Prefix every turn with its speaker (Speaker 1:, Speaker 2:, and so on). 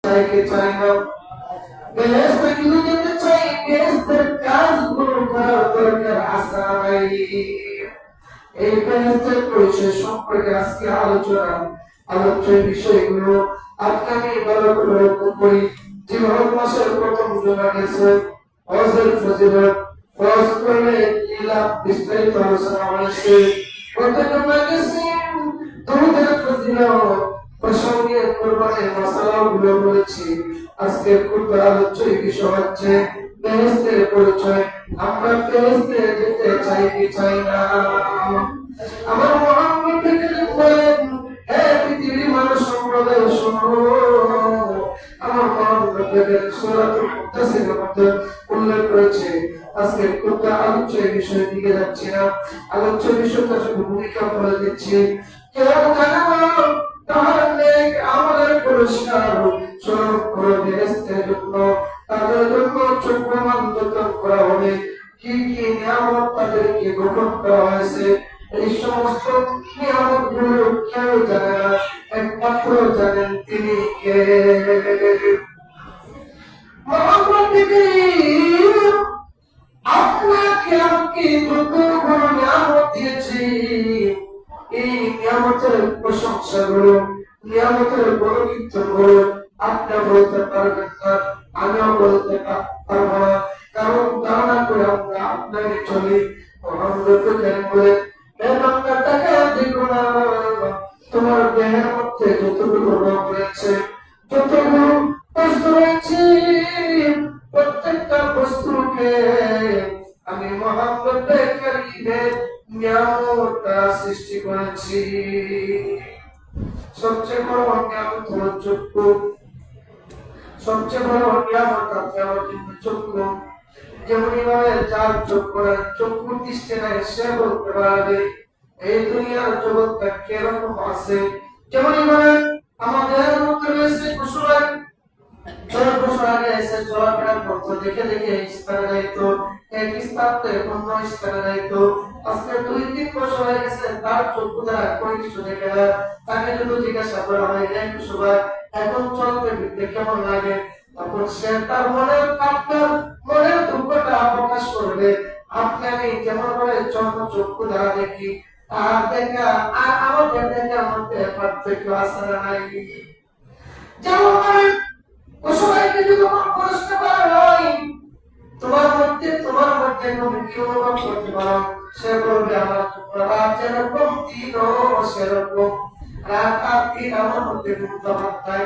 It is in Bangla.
Speaker 1: চাইকে চাই না, বেহেশতে কিন্তু যেতে চাই, বেহেশতের কাজগুলো করার দরকার আছে। এই বেহেশতের পরিচয় সম্পর্কে আজকে আলোচ্য বিষয়গুলো আপনাকে ভালো করে লক্ষ্য করি। যেভাবে মাসের প্রথম জমা গেছে হজের ফজিলত, ফরজ করলে কি লাভ বিস্তারিত আলোচনা হয়েছে। প্রথম জমা গেছে দুধের ফজিলত প্রসঙ্গে কোরবানির মশালাগুলো বলেছি। আজকে খুব আলোচ্য বিষয় হচ্ছে বেহেশতের পরিচয়। আমরা বেহেশতে যেতে চাই কি চাই না? আমার মুহাম্মদ বলেন, হে পৃথিবীর মানুষ সম্প্রদায় শোনো, আমার মুহাম্মদ সূরাতুল মুদাসসিরের মধ্যে উল্লেখ করেছে। আজকে খুব আলোচ্য বিষয়ের দিকে যাচ্ছি না, আলোচ্য বিষয়টা শুধু ভূমিকা বলে দিচ্ছি। কেউ জানো তাহলে আমাদের পুরস্কার স্বরূপ করে বেহেশতের জন্য তাদের জন্য চক্ষু মন্থন করা হবে। কি কি নিয়ামত তাদেরকে গ্রহণ করা হয়েছে, এই সমস্ত নিয়ামত গুলো কেউ জানে না, একমাত্র জানেন তিনি কে? মুহাম্মদ আপনাকে আমাকে যত বড় নিয়ামত দিয়েছি, এই নিয়ামতের প্রশংসা করো, নিয়ামতের বড় কীর্তন করো। আপনি বলতে পারবেন না, আমিও বলতে পারবো না, কারণ ধারণা করে আমরা আপনাকে চলি। তোমার দেহের মধ্যে যতগুলো রোগ রয়েছে, যতগুলো বস্তু রয়েছে, প্রত্যেকটা বস্তুকে আমি মুহাম্মদ কারীমের নিয়ামতটা সৃষ্টি করেছি। সবচেয়ে বড় নিয়ামত হলো চক্ষু, সবচেয়ে বড় নিয়ামত আপনার জন্য চক্ষু। যেমন ভাবে যার চক্ষু দৃষ্টি নাই সে বলতে পারবে এই দুনিয়ার জগৎটা কিরকম আছে। যেমন ভাবে আমাদের মধ্যে রয়েছে পশুরা, পশুরাকে এসে চলাফেরা করতো, দেখে দেখে স্থানে যাইতো, এক স্থান থেকে অন্য স্থানে যাইতো। আজকে 2-3 বছর হয়ে গেছে, তার চক্ষু দ্বারা কোনো কিছু দেখে না। তাকে যদি জিজ্ঞাসা করা হয় এখন চলতে ফিরতে কেমন লাগে, তখন সে তার মনের দুঃখটা প্রকাশ করবে। আপনি আমি যেমন ভাবে চক্ষু দ্বারা দেখি, আর দেখা আর আমাদের দেখা মধ্যে পার্থক্য আছে না নাই? যেমন পশুরাকে যদি প্রশ্ন করা হয় তোমার মধ্যে তুমি কি অনুভব করতে পারো, সে বলবে আমার রাত যেরকম দিনও সেরকম, রাত আর দিন আমার মধ্যে কোনো তফাৎ নাই।